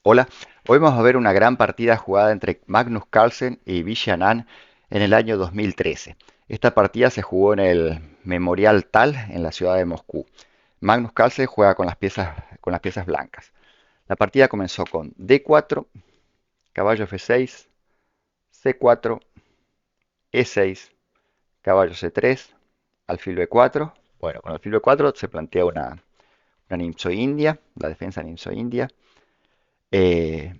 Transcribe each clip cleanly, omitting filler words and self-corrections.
Hola, hoy vamos a ver una gran partida jugada entre Magnus Carlsen y Vishy Anand en el año 2013. Esta partida se jugó en el Memorial Tal en la ciudad de Moscú. Magnus Carlsen juega con las piezas blancas. La partida comenzó con D4, caballo F6, C4, E6, caballo C3, alfil B4. Bueno, con alfil B4 se plantea una Nimzo-India, la defensa Nimzo-India. Eh,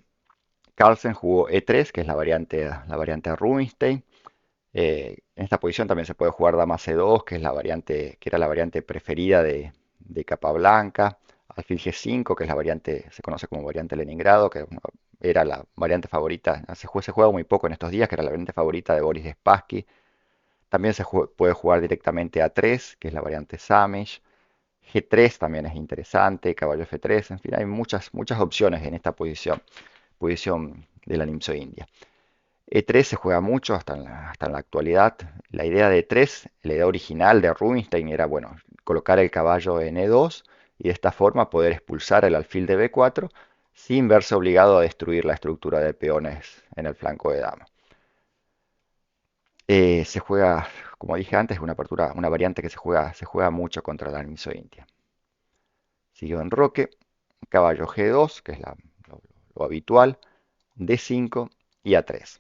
Carlsen jugó E3, que es la variante Rubinstein. En esta posición también se puede jugar dama C2, que es que era la variante preferida de Capablanca. Alfil G5, que es la variante, se conoce como variante Leningrado, que era la variante favorita, se juega muy poco en estos días, que era la variante favorita de Boris Spassky. También puede jugar directamente A3, que es la variante Samish. G3 también es interesante, caballo F3, en fin, hay muchas opciones en esta posición de la Nimzo India. E3 se juega mucho hasta en la actualidad. La idea de E3, la idea original de Rubinstein era, bueno, colocar el caballo en E2 y de esta forma poder expulsar el alfil de B4 sin verse obligado a destruir la estructura de peones en el flanco de dama. Se juega, como dije antes, una variante que se juega mucho contra la Nimzo India. Siguió en Roque, caballo G2, que es lo habitual, D5 y A3.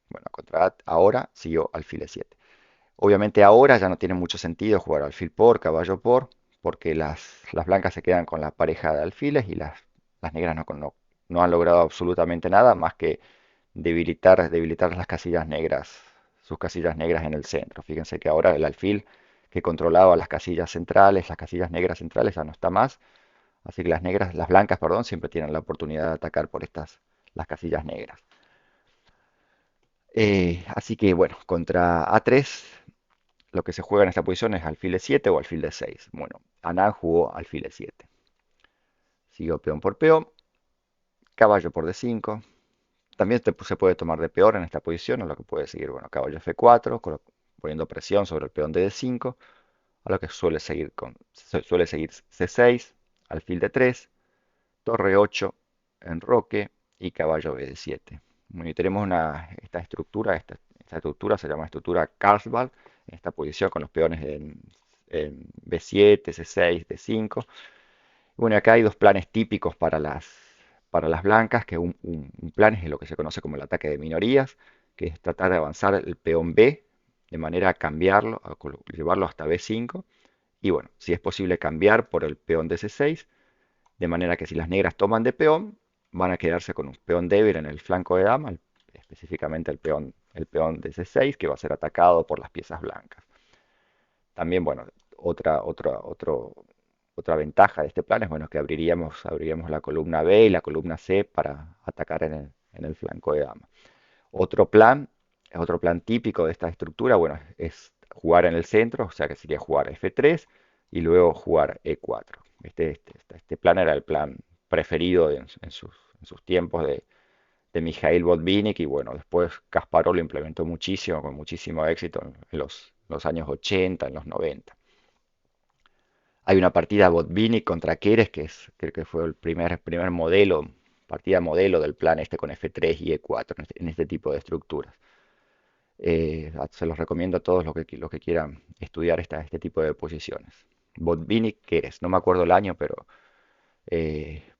Bueno, contra ahora siguió alfil E7. Obviamente ahora ya no tiene mucho sentido jugar alfil por, caballo por, porque las blancas se quedan con la pareja de alfiles y las negras no han logrado absolutamente nada más que debilitar las casillas negras, sus casillas negras en el centro. Fíjense que ahora el alfil que controlaba las casillas centrales, las casillas negras centrales ya no está más, así que las blancas, perdón, siempre tienen la oportunidad de atacar por las casillas negras. Así que bueno, contra A3 lo que se juega en esta posición es alfil E7 o alfil D6. Bueno, Anand jugó alfil E7. Siguió peón por peón, caballo por D5. También se puede tomar de peor en esta posición, a lo que puede seguir, bueno, caballo F4, poniendo presión sobre el peón de D5, a lo que suele seguir C6, alfil D3, torre 8, enroque y caballo B7. Bueno, y tenemos esta estructura se llama estructura Carlsbad, en esta posición con los peones en B7, C6, D5. Bueno, acá hay dos planes típicos para las blancas, que un plan es lo que se conoce como el ataque de minorías, que es tratar de avanzar el peón B de manera a cambiarlo, llevarlo hasta B5, y bueno, si es posible cambiar por el peón de C6, de manera que si las negras toman de peón, van a quedarse con un peón débil en el flanco de dama, específicamente el peón de C6, que va a ser atacado por las piezas blancas. También, bueno, otra, otra, otro, otra ventaja de este plan es, bueno, que abriríamos la columna B y la columna C para atacar en el flanco de dama. Otro plan, otro plan típico de esta estructura, bueno, es jugar en el centro, o sea que sería jugar F3 y luego jugar E4. Este plan era el plan preferido en sus tiempos de Mikhail Botvinnik y bueno, después Kasparov lo implementó muchísimo, con muchísimo éxito en los años 80, en los 90. Hay una partida Botvinnik contra Keres creo que fue el primer modelo, partida modelo del plan este con F3 y E4 en este tipo de estructuras. Se los recomiendo a todos los que quieran estudiar este tipo de posiciones. Botvinnik Keres, no me acuerdo el año, pero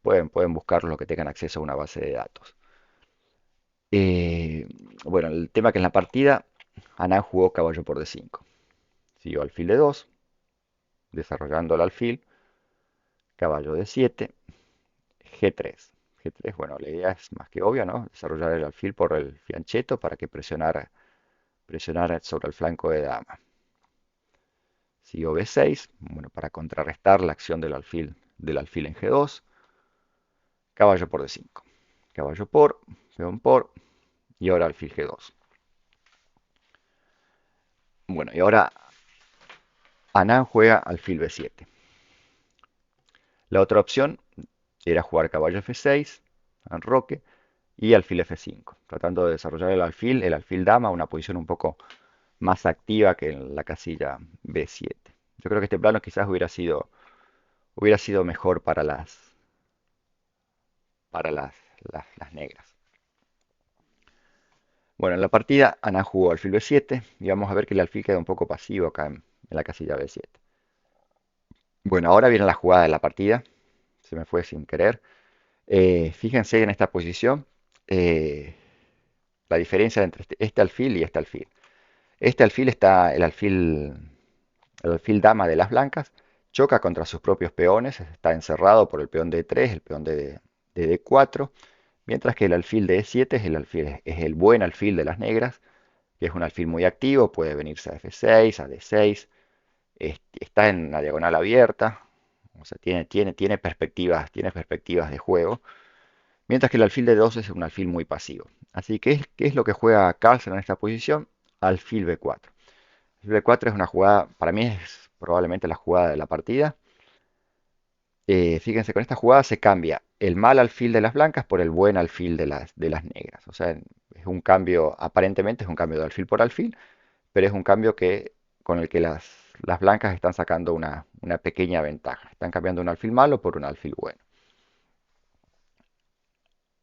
pueden buscarlo los que tengan acceso a una base de datos. Eh, bueno, el tema que en la partida, Anand jugó caballo por D5. Siguió alfil D2, desarrollando el alfil, caballo D7, G3. G3, bueno, la idea es más que obvia, ¿no? Desarrollar el alfil por el fianchetto para que presionara sobre el flanco de dama. Siguió B6, bueno, para contrarrestar la acción del alfil en G2. Caballo por D5. Caballo por, peón por, y ahora alfil G2. Bueno, y ahora Anand juega alfil B7. La otra opción era jugar caballo F6, enroque, y alfil F5, tratando de desarrollar el alfil dama, una posición un poco más activa que en la casilla B7. Yo creo que este plano quizás hubiera sido mejor para las negras. Bueno, en la partida Ana jugó alfil B7 y vamos a ver que el alfil queda un poco pasivo acá en la casilla B7. Bueno, ahora viene la jugada de la partida. Se me fue sin querer. Fíjense en esta posición eh, la diferencia entre este alfil y este alfil. Este alfil está, el alfil dama de las blancas, choca contra sus propios peones, está encerrado por el peón D3, el peón de D4, mientras que el alfil de E7 es el buen alfil de las negras, que es un alfil muy activo, puede venirse a F6, a D6, está en la diagonal abierta, o sea, tiene perspectivas de juego, mientras que el alfil de 12 es un alfil muy pasivo. Así que, ¿qué es lo que juega Carlsen en esta posición? Alfil B4. Alfil B4 es una jugada, para mí es probablemente la jugada de la partida. Fíjense, con esta jugada se cambia el mal alfil de las blancas por el buen alfil de las negras. O sea, es un cambio, aparentemente es un cambio de alfil por alfil, pero es un cambio con el que las blancas están sacando una pequeña ventaja. Están cambiando un alfil malo por un alfil bueno.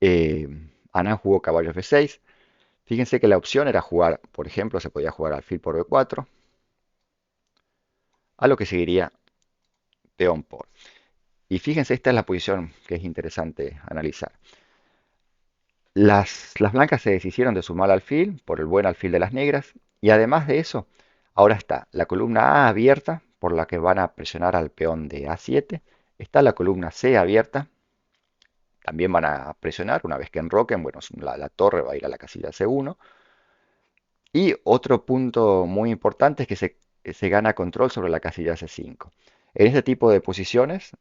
Eh, Anán jugó caballo F6. Fíjense que la opción era jugar, por ejemplo, se podía jugar alfil por B4, a lo que seguiría peón por. Y fíjense, esta es la posición que es interesante analizar. Las blancas se deshicieron de su mal alfil por el buen alfil de las negras. Y además de eso, ahora está la columna A abierta, por la que van a presionar al peón de A7. Está la columna C abierta. También van a presionar una vez que enroquen. Bueno, la torre va a ir a la casilla C1. Y otro punto muy importante es que se gana control sobre la casilla C5. En este tipo de posiciones,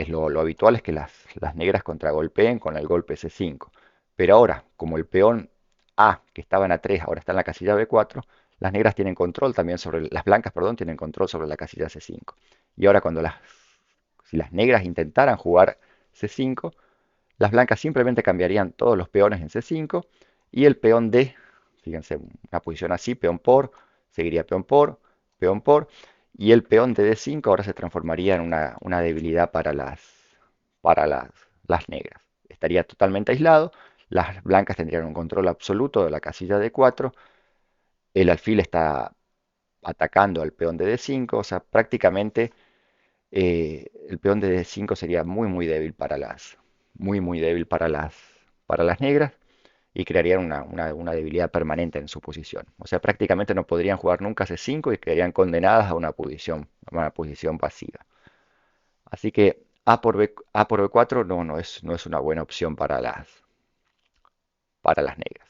lo habitual es que las negras contragolpeen con el golpe C5. Pero ahora, como el peón A, que estaba en A3, ahora está en la casilla B4, las negras tienen control también las blancas, perdón, tienen control sobre la casilla C5. Y ahora si las negras intentaran jugar C5, las blancas simplemente cambiarían todos los peones en C5 y el peón D, fíjense, una posición así, peón por, seguiría peón por, y el peón de D5 ahora se transformaría en una debilidad para las negras. Estaría totalmente aislado, las blancas tendrían un control absoluto de la casilla D4, el alfil está atacando al peón de D5, o sea, prácticamente el peón de D5 sería muy débil muy débil para las negras y crearían una debilidad permanente en su posición. O sea, prácticamente no podrían jugar nunca C5 y quedarían condenadas a una posición pasiva. Así que A por B4 no es una buena opción para las negras.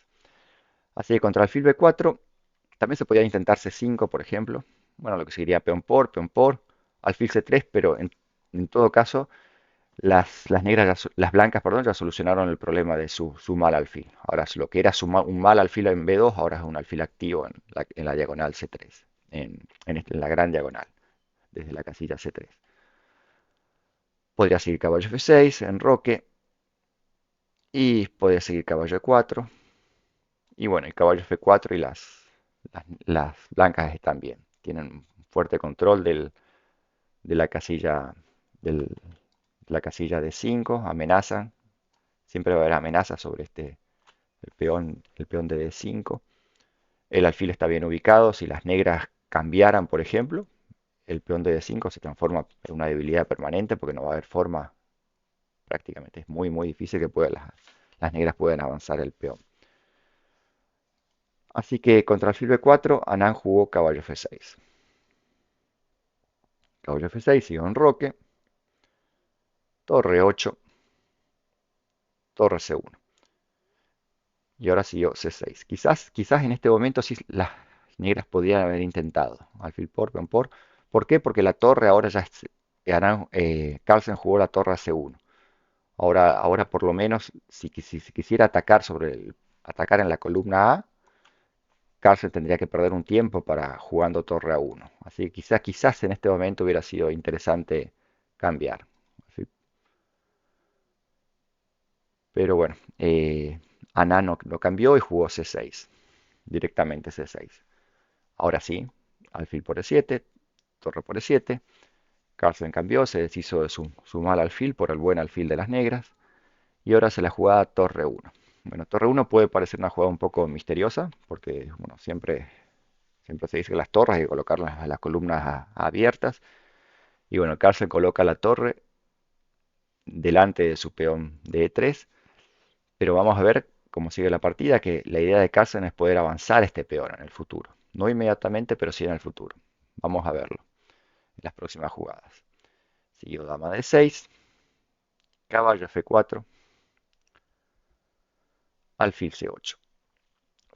Así que contra alfil B4 también se podía intentar C5, por ejemplo. Bueno, lo que sería peón por, alfil C3, pero en todo caso las negras, las blancas, perdón, ya solucionaron el problema de su mal alfil. Ahora, lo que era un mal alfil en B2, ahora es un alfil activo en la diagonal C3, en la gran diagonal, desde la casilla C3. Podría seguir caballo F6, enroque, y podría seguir caballo E4. Y bueno, el caballo F4 y las blancas están bien. Tienen un fuerte control de la casilla, de la casilla D5, amenazan. Siempre va a haber amenazas sobre el peón de D5. El alfil está bien ubicado. Si las negras cambiaran, por ejemplo, el peón de D5 se transforma en una debilidad permanente porque no va a haber forma. Prácticamente es muy difícil que las negras puedan avanzar el peón. Así que contra alfil B4, Anán jugó caballo F6. Caballo F6, siguió en roque. Torre 8, torre C1. Y ahora siguió C6. Quizás en este momento sí las negras podrían haber intentado alfil por, peón por. ¿Por qué? Porque la torre ahora ya Carlsen jugó la torre a C1. Ahora por lo menos, si quisiera atacar en la columna A, Carlsen tendría que perder un tiempo para jugando torre A1. Así que quizás en este momento hubiera sido interesante cambiar. Pero bueno, Anán no cambió y jugó C6. Directamente C6. Ahora sí, alfil por E7, torre por E7. Carlsen cambió, se deshizo de su mal alfil por el buen alfil de las negras. Y ahora se la jugada torre uno. Bueno, torre uno puede parecer una jugada un poco misteriosa, porque bueno, siempre se dice que las torres hay que colocarlas a las columnas abiertas. Y bueno, Carlsen coloca la torre delante de su peón de E3, pero vamos a ver cómo sigue la partida, que la idea de Carlsen es poder avanzar este peón en el futuro. No inmediatamente, pero sí en el futuro. Vamos a verlo en las próximas jugadas. Siguió dama de 6, caballo F4, alfil C8.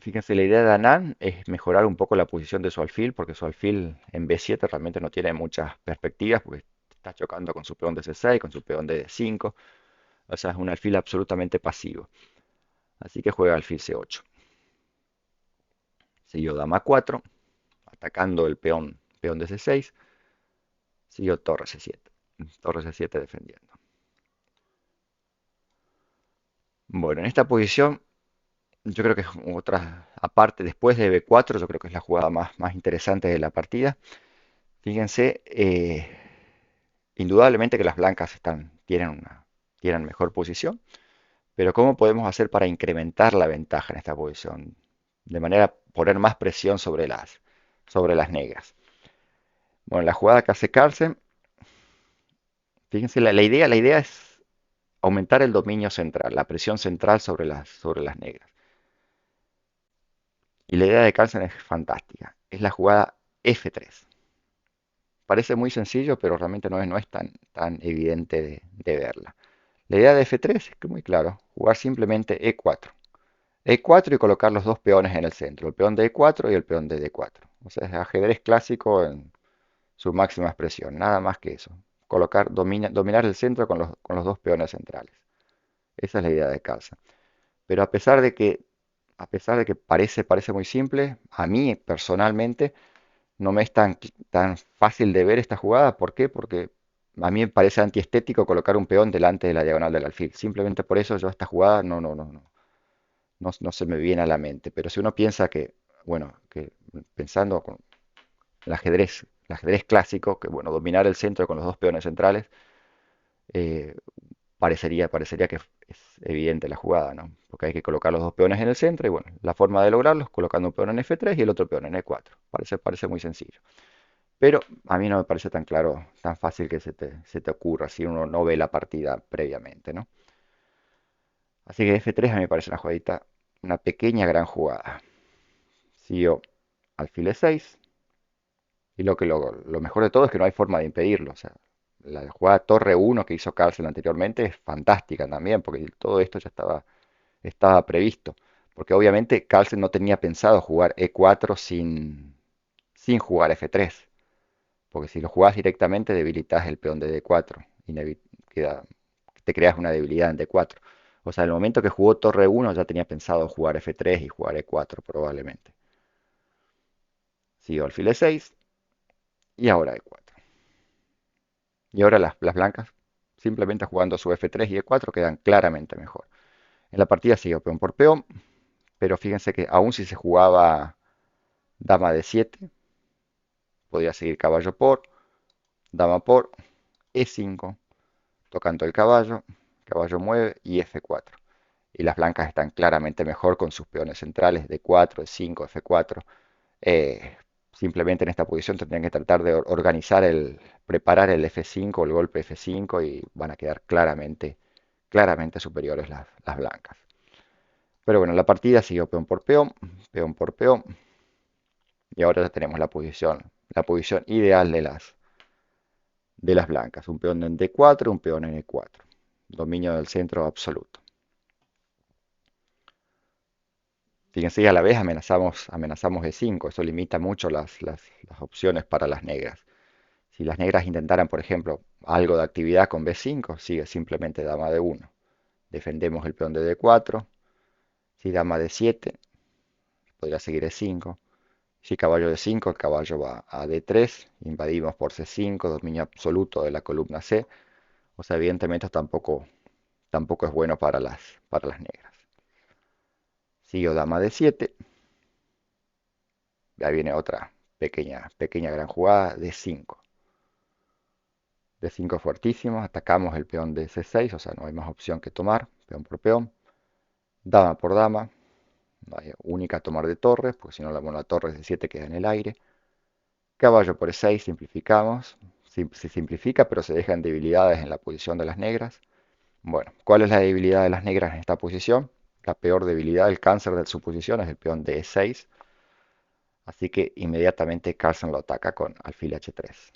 Fíjense, la idea de Anand es mejorar un poco la posición de su alfil, porque su alfil en B7 realmente no tiene muchas perspectivas, porque está chocando con su peón de C6, con su peón de D5. O sea, es un alfil absolutamente pasivo. Así que juega alfil C8. Siguió dama 4, atacando el peón de C6. Siguió torre C7. Torre C7 defendiendo. Bueno, en esta posición, yo creo que es otra, aparte después de B4, yo creo que es la jugada más interesante de la partida. Fíjense, indudablemente que las blancas tienen mejor posición, pero ¿cómo podemos hacer para incrementar la ventaja en esta posición? De manera poner más presión sobre las negras. Bueno, la jugada que hace Carlsen, fíjense, la idea es aumentar el dominio central, la presión central sobre las negras. Y la idea de Carlsen es fantástica. Es la jugada F3. Parece muy sencillo, pero realmente no es tan evidente de verla. La idea de F3 es que muy claro, jugar simplemente E4. E4 y colocar los dos peones en el centro, el peón de E4 y el peón de D4. O sea, es ajedrez clásico en su máxima expresión, nada más que eso. Dominar el centro con los dos peones centrales. Esa es la idea de Carlsen. Pero a pesar de que parece muy simple, a mí personalmente no me es tan fácil de ver esta jugada. ¿Por qué? Porque a mí me parece antiestético colocar un peón delante de la diagonal del alfil. Simplemente por eso yo esta jugada no se me viene a la mente. Pero si uno piensa que, bueno, que pensando con el ajedrez clásico, que bueno, dominar el centro con los dos peones centrales, eh, parecería que es evidente la jugada, ¿no? Porque hay que colocar los dos peones en el centro y bueno, la forma de lograrlo es colocando un peón en F3 y el otro peón en E4. Parece muy sencillo. Pero a mí no me parece tan claro, tan fácil que se te ocurra si uno no ve la partida previamente, ¿no? Así que F3 a mí me parece una jugadita, una pequeña gran jugada. Siguió alfil E6 y lo mejor de todo es que no hay forma de impedirlo. O sea, la jugada torre 1 que hizo Carlsen anteriormente es fantástica también, porque todo esto ya estaba previsto. Porque obviamente Carlsen no tenía pensado jugar E4 sin jugar F3. Porque si lo jugás directamente debilitas el peón de D4 y te creas una debilidad en D4. O sea, en el momento que jugó torre 1 ya tenía pensado jugar F3 y jugar E4 probablemente. Siguió alfil E6 y ahora E4. Y ahora las blancas, simplemente jugando su F3 y E4, quedan claramente mejor. En la partida siguió peón por peón, pero fíjense que aún si se jugaba dama de 7, podía seguir caballo por, dama por, E5, tocando el caballo, caballo mueve y F4. Y las blancas están claramente mejor con sus peones centrales de 4, de 5, F4. Eh, Simplemente en esta posición tendrían que tratar de preparar el F5, el golpe F5 y van a quedar claramente superiores las blancas. Pero bueno, la partida siguió peón por peón y ahora ya tenemos la posición ideal de las blancas. Un peón en D4, un peón en E4. Dominio del centro absoluto. Fíjense, y a la vez amenazamos E5. Eso limita mucho las opciones para las negras. Si las negras intentaran, por ejemplo, algo de actividad con B5, sigue simplemente dama de 1. Defendemos el peón de D4. Si dama de 7, podría seguir E5. Si caballo de 5, el caballo va a D3. Invadimos por C5, dominio absoluto de la columna C. O sea, evidentemente esto tampoco es bueno para las negras. Sigo dama de 7. Ya viene otra pequeña gran jugada de 5. De 5 fuertísimos, atacamos el peón de C6, o sea, no hay más opción que tomar. peón por peón, dama por dama, no hay única tomar de torres, porque si no la torre de 7 queda en el aire. Caballo por E6, simplificamos, se simplifica, pero se dejan debilidades en la posición de las negras. Bueno, ¿cuál es la debilidad de las negras en esta posición? La peor debilidad, el cáncer de su posición es el peón de E6, así que inmediatamente Carlsen lo ataca con alfil H3.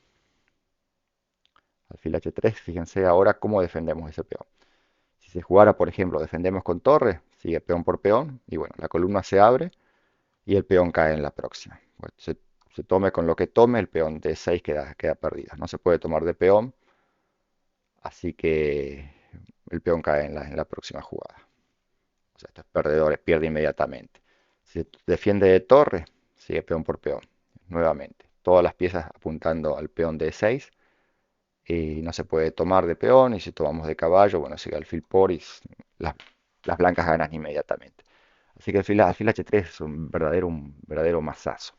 Alfil H3, fíjense ahora cómo defendemos ese peón. Si se jugara, por ejemplo, defendemos con torre, sigue peón por peón, y bueno, la columna se abre y el peón cae en la próxima. Bueno, se tome con lo que tome, el peón de 6 queda perdido. No se puede tomar de peón, así que el peón cae en la próxima jugada. O sea, estos perdedores pierde inmediatamente. Si se defiende de torre, sigue peón por peón, nuevamente. Todas las piezas apuntando al peón de 6 y no se puede tomar de peón, y si tomamos de caballo, bueno, sigue alfil por y las, las blancas ganan inmediatamente. Así que alfil H3 es un verdadero mazazo.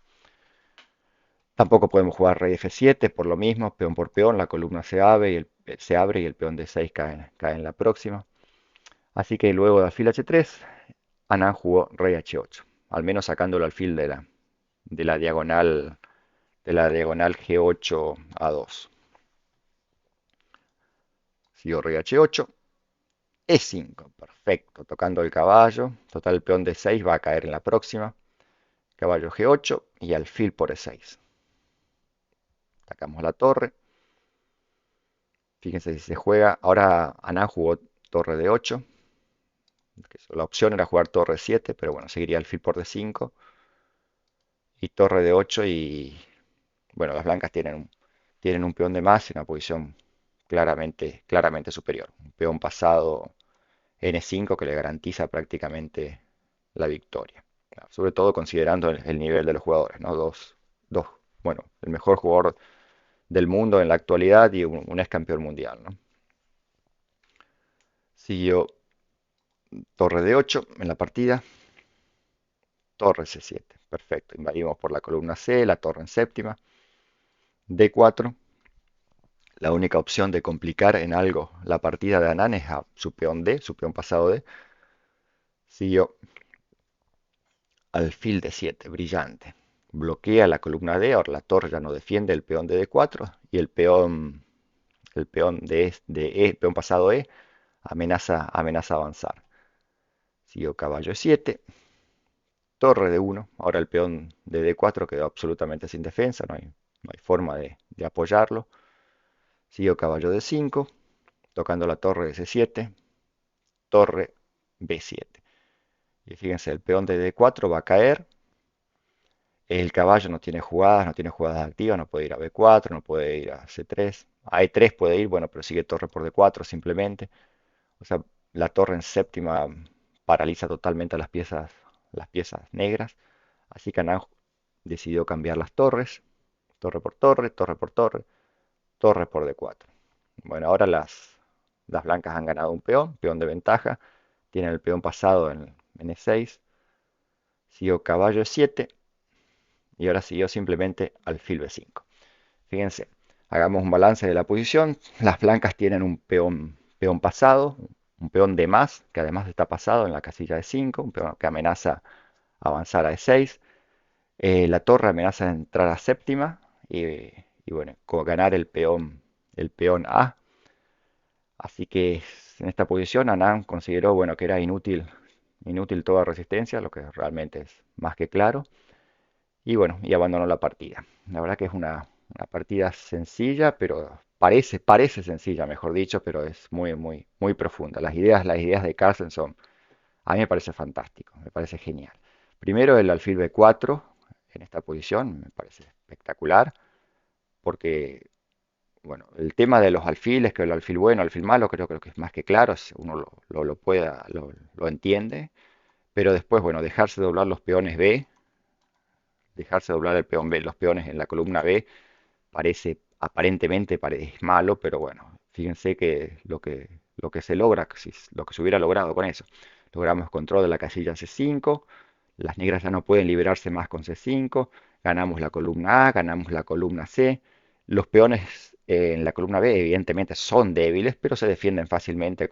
Tampoco podemos jugar rey F7 por lo mismo, peón por peón, la columna se abre y el peón de 6 cae en la próxima. Así que luego de alfil H3, Anand jugó rey H8, al menos sacando el alfil de la diagonal G8 a 2. Siguió rey H8, E5, perfecto, tocando el caballo. Total, el peón de 6 va a caer en la próxima. Caballo G8 y alfil por E6. Atacamos la torre. Fíjense si se juega. Ahora Anand jugó torre de 8. La opción era jugar torre 7, pero bueno, seguiría alfil por D5 y torre de 8. Y bueno, las blancas tienen un peón de más en una posición claramente superior. Un peón pasado N5 que le garantiza prácticamente la victoria. Sobre todo considerando el nivel de los jugadores, ¿no? Bueno, el mejor jugador del mundo en la actualidad y un ex campeón mundial, ¿no? Siguió torre de 8 en la partida, torre C7, perfecto. Invadimos por la columna C, la torre en séptima, D4. La única opción de complicar en algo la partida de Anand es a su peón D, su peón pasado D. Siguió alfil D7, brillante. Bloquea la columna D, ahora la torre ya no defiende el peón de D4 y el peón peón pasado E, amenaza avanzar. Siguió caballo E7, torre de 1. Ahora el peón de D4 quedó absolutamente sin defensa, no hay forma de apoyarlo. Siguió caballo D5, tocando la torre de C7, torre B7. Y fíjense, el peón de D4 va a caer. El caballo no tiene jugadas activas, no puede ir a B4, no puede ir a C3. A E3 puede ir, bueno, pero sigue torre por D4 simplemente. O sea, la torre en séptima paraliza totalmente a las piezas negras. Así que Anand decidió cambiar las torres. Torre por torre, torre por torre, torre por D4. Bueno, ahora las blancas han ganado un peón de ventaja. Tienen el peón pasado en E6. Siguió caballo E7 y ahora siguió simplemente alfil B5. Fíjense, hagamos un balance de la posición. Las blancas tienen un peón pasado, un peón de más, que además está pasado en la casilla de 5, un peón que amenaza avanzar a E6. La torre amenaza entrar a séptima y bueno, ganar el peón A. Así que en esta posición Anand consideró, bueno, que era inútil toda resistencia, lo que realmente es más que claro. Y bueno, y abandonó la partida. La verdad que es una partida sencilla, pero parece sencilla, mejor dicho, pero es muy, muy, muy profunda. Las ideas de Carlsen a mí me parece fantástico, me parece genial. Primero el alfil B4 en esta posición me parece espectacular, porque, bueno, el tema de los alfiles, que el alfil bueno, el alfil malo, creo que es más que claro, uno lo entiende, pero después, bueno, dejarse doblar los peones B, dejarse doblar el peón B, los peones en la columna B, aparentemente parece malo, pero bueno, fíjense que lo que se logra, lo que se hubiera logrado con eso. Logramos control de la casilla C5, las negras ya no pueden liberarse más con C5, ganamos la columna A, ganamos la columna C. Los peones en la columna B evidentemente son débiles, pero se defienden fácilmente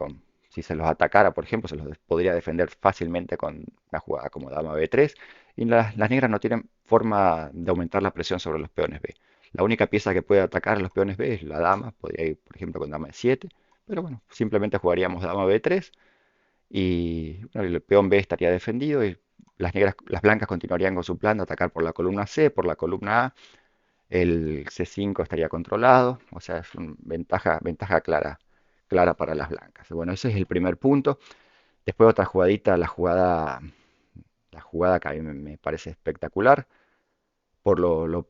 si se los atacara, por ejemplo, se los podría defender fácilmente con una jugada como dama B3. Y las negras no tienen forma de aumentar la presión sobre los peones B. La única pieza que puede atacar a los peones B es la dama. Podría ir, por ejemplo, con dama E7. Pero bueno, simplemente jugaríamos dama B3 y bueno, el peón B estaría defendido y las blancas continuarían con su plan de atacar por la columna C, por la columna A. El C5 estaría controlado, o sea, es una ventaja clara, clara para las blancas. Bueno, ese es el primer punto. Después otra jugadita, la jugada que a mí me parece espectacular, por lo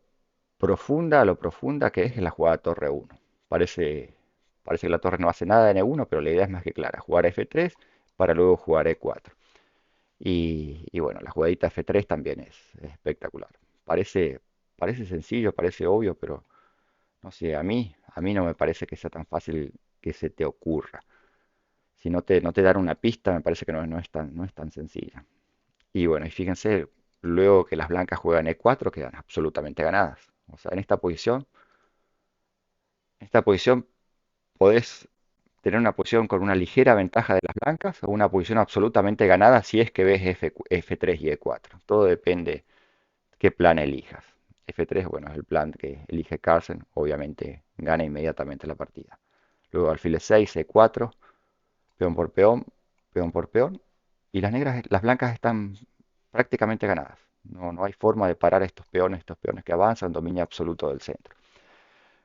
profunda que es la jugada torre 1. Parece que la torre no hace nada en E1, pero la idea es más que clara, jugar F3 para luego jugar E4. Y bueno, la jugadita F3 también es espectacular. Parece sencillo, parece obvio, pero no sé, a mí no me parece que sea tan fácil que se te ocurra. Si no te dan una pista, me parece que no es tan sencilla. Y bueno, y fíjense, luego que las blancas juegan E4, quedan absolutamente ganadas. O sea, en esta posición podés tener una posición con una ligera ventaja de las blancas o una posición absolutamente ganada si es que ves F3 y E4. Todo depende qué plan elijas. F3, bueno, es el plan que elige Carlsen, obviamente gana inmediatamente la partida. Luego alfil E6, E4, peón por peón, peón por peón, y las blancas están prácticamente ganadas. No hay forma de parar estos peones que avanzan, dominio absoluto del centro.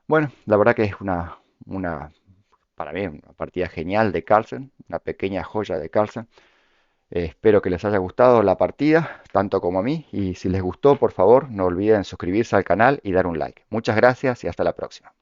Bueno, la verdad que es para mí, una partida genial de Carlsen, una pequeña joya de Carlsen. Espero que les haya gustado la partida, tanto como a mí, y si les gustó, por favor, no olviden suscribirse al canal y dar un like. Muchas gracias y hasta la próxima.